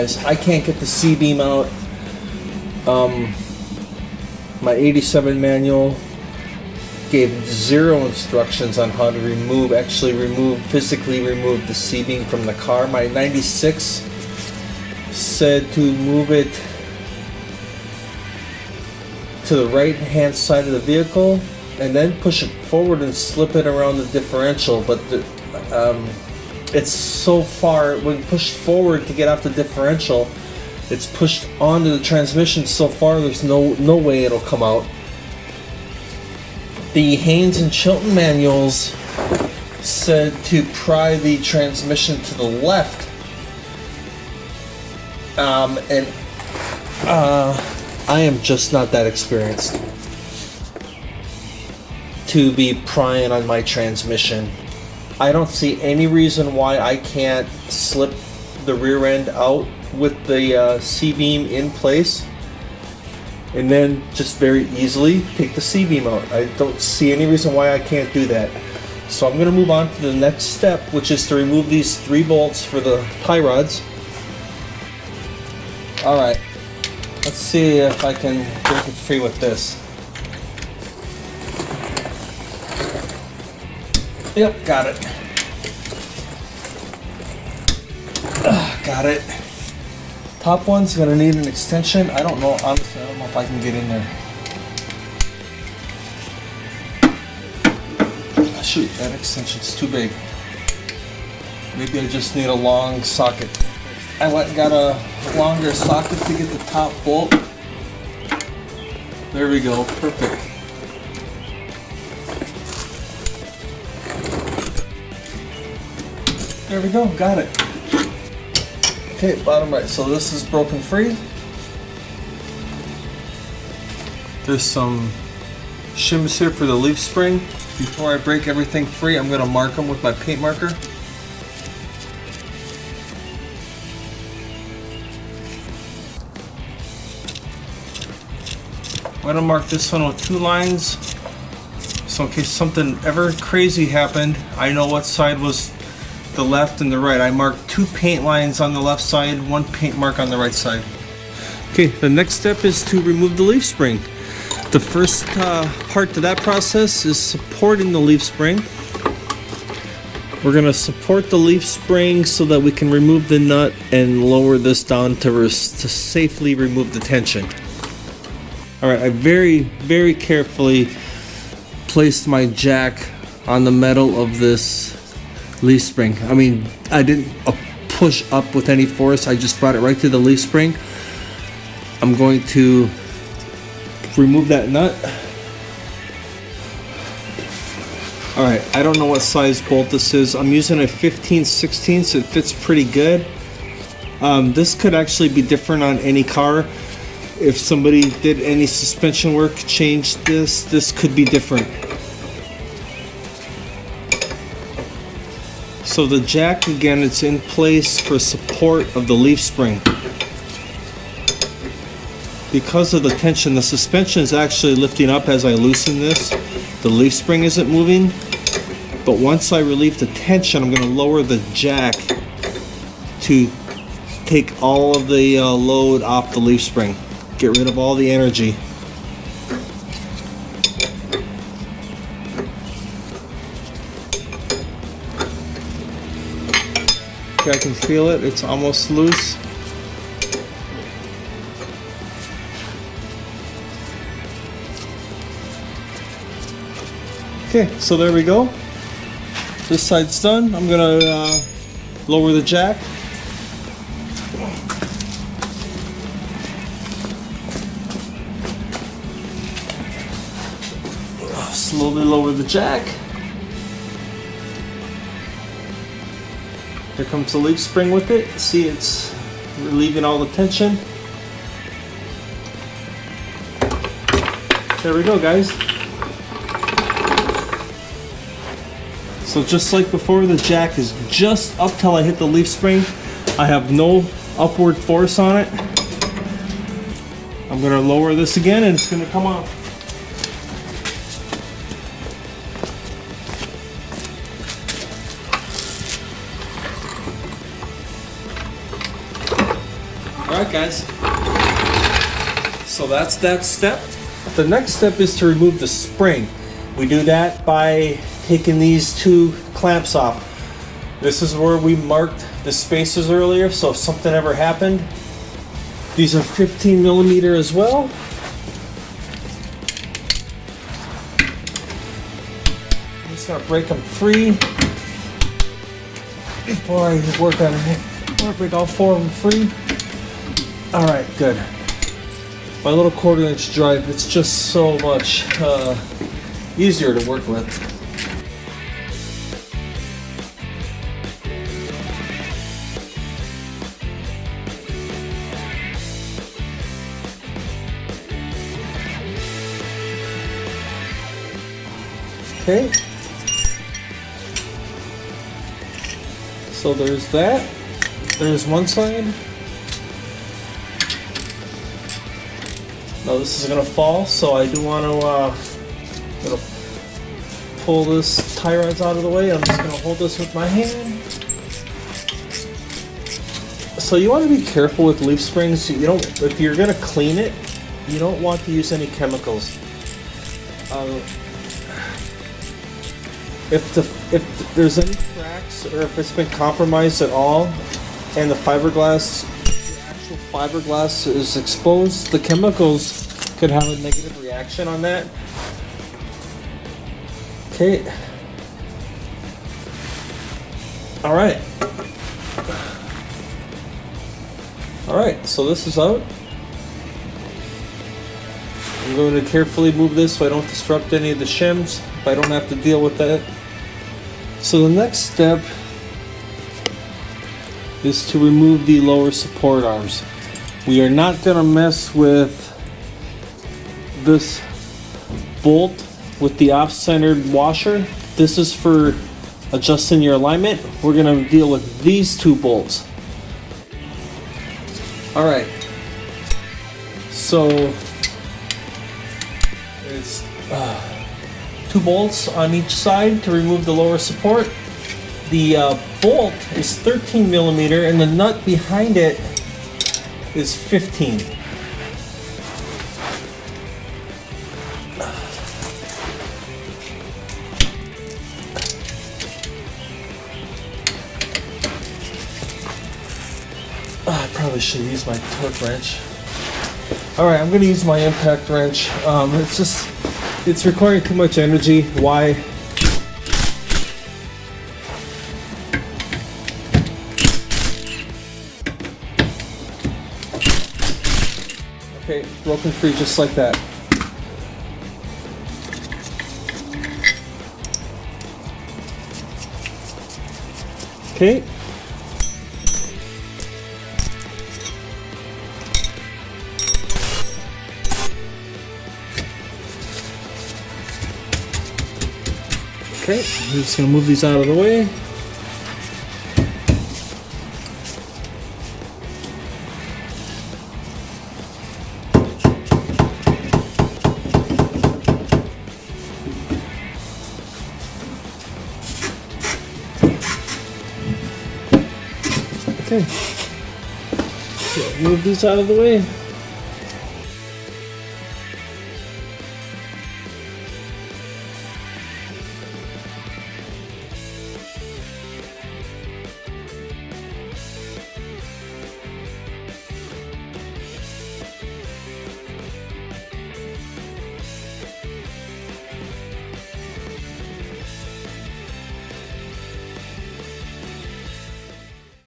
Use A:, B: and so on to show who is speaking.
A: guys, I can't get the C-beam out. My 87 manual gave 0 instructions on how to physically remove the C-beam from the car. My 96 said to move it to the right hand side of the vehicle and then push it forward and slip it around the differential, but it's so far, when pushed forward to get off the differential, it's pushed onto the transmission so far there's no way it'll come out. The Haynes and Chilton manuals said to pry the transmission to the left, and I am just not that experienced to be prying on my transmission. I don't see any reason why I can't slip the rear end out with the C-beam in place and then just very easily take the C-beam out. I don't see any reason why I can't do that. So I'm going to move on to the next step, which is to remove these 3 bolts for the tie rods. Alright, let's see if I can break it free with this. Yep, got it. Got it. Top one's gonna need an extension. I don't know, honestly, I don't know if I can get in there. Shoot, that extension's too big. Maybe I just need a long socket. I got a longer socket to get the top bolt. There we go, perfect. There we go, got it. Okay, bottom right, so this is broken free. There's some shims here for the leaf spring. Before I break everything free, I'm gonna mark them with my paint marker. I'm gonna mark this one with 2 lines. So in case something ever crazy happened, I know what side was the left and the right. I marked 2 paint lines on the left side, 1 paint mark on the right side. Okay, the next step is to remove the leaf spring. The first part to that process is supporting the leaf spring. We're going to support the leaf spring so that we can remove the nut and lower this down to safely remove the tension. Alright, I very carefully placed my jack on the metal of this leaf spring. I mean, I didn't push up with any force, I just brought it right to the leaf spring. I'm going to remove that nut. Alright, I don't know what size bolt this is. I'm using a 15/16, so it fits pretty good. This could actually be different on any car. If somebody did any suspension work, changed this could be different. So the jack, again, it's in place for support of the leaf spring. Because of the tension, the suspension is actually lifting up as I loosen this. The leaf spring isn't moving, but once I relieve the tension, I'm going to lower the jack to take all of the load off the leaf spring. Get rid of all the energy. Okay, I can feel it, it's almost loose. Okay, so there we go. This side's done. I'm gonna lower the jack. Slowly lower the jack. Here comes the leaf spring with it. See, it's relieving all the tension. There we go, guys. So just like before, the jack is just up till I hit the leaf spring. I have no upward force on it. I'm gonna lower this again and it's gonna come off. Alright guys, so that's that step. The next step is to remove the spring. We do that by taking these two clamps off. This is where we marked the spacers earlier, so if something ever happened, these are 15 millimeter as well. I'm just gonna break them free before I work on it. I want to break all four of them free. All right, good. My little 1/4 inch drive, it's just so much easier to work with. Okay. So there's that. There's one side. Now this is gonna fall, so I do want to pull this tie rods out of the way. I'm just gonna hold this with my hand. So you want to be careful with leaf springs. You don't, if you're gonna clean it, you don't want to use any chemicals. If there's any cracks or if it's been compromised at all, and the fiberglass, the actual fiberglass is exposed, the chemicals could have a negative reaction on that. Okay. All right. All right. So this is out. I'm going to carefully move this so I don't disrupt any of the shims, if I don't have to deal with that. So the next step is to remove the lower support arms. We are not going to mess with this bolt with the off-centered washer. This is for adjusting your alignment. We're going to deal with these two bolts. All right. So it's 2 bolts on each side to remove the lower support. The bolt is 13 millimeter and the nut behind it is 15. I probably should use my torque wrench. Alright, I'm going to use my impact wrench. It's requiring too much energy. Why? Okay, broken free just like that. Okay. Okay, I'm just going to move these out of the way. Okay, so move these out of the way.